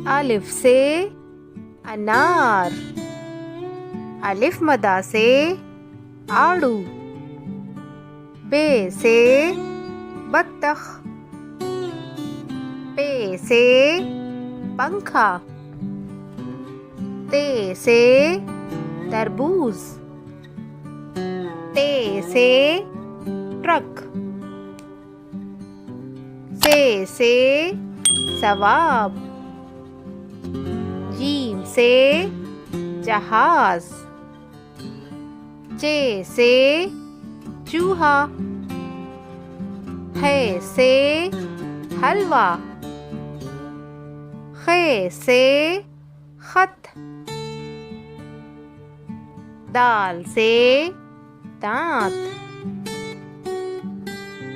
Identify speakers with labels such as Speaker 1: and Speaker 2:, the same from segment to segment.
Speaker 1: अलिफ से अनार, अलिफ मदा से आड़ू, बे से बत्तख, पे से पंखा, ते से तरबूज, ते से ट्रक, से सवाब, जीम से जहाज, चे से चूहा, है से हलवा, खे से खत, दाल से दांत,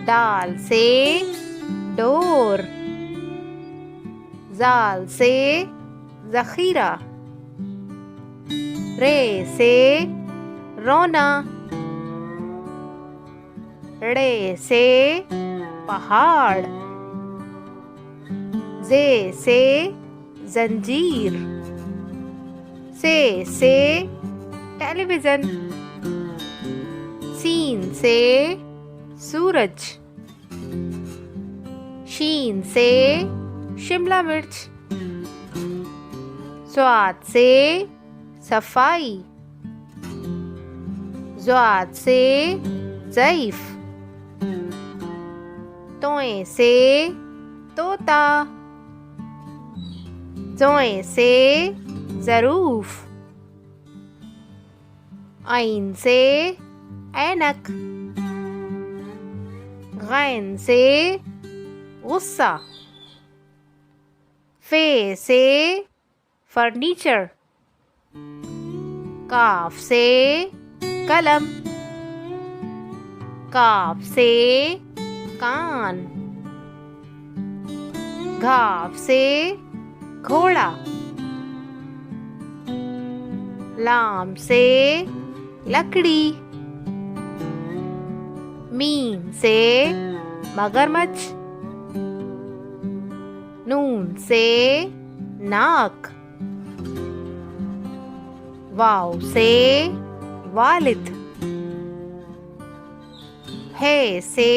Speaker 1: दाल से डोर, जाल से जखीरा, रे से रोना, ड़े से पहाड़, जे से जंजीर, से टेलीविजन, सीन से सूरज, शीन से शिमला मिर्च, स्वाद से सफाई, ज़्वाद से ज़ईफ, तोए से तोता, जोए से ज़रूफ, आइन से ऐनक, गैन से गुस्सा, फे से फर्नीचर, काफ से कलम, काफ से कान, घाव से घोड़ा, लाम से लकड़ी, मीम से मगरमच्छ, नून से नाक, वाव से वालिद, है से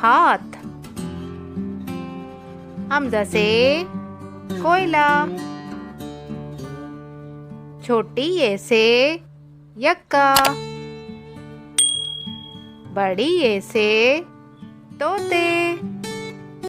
Speaker 1: हाथ, हमजा से कोयला, छोटी ये से यक्का, बड़ी ये से तोते।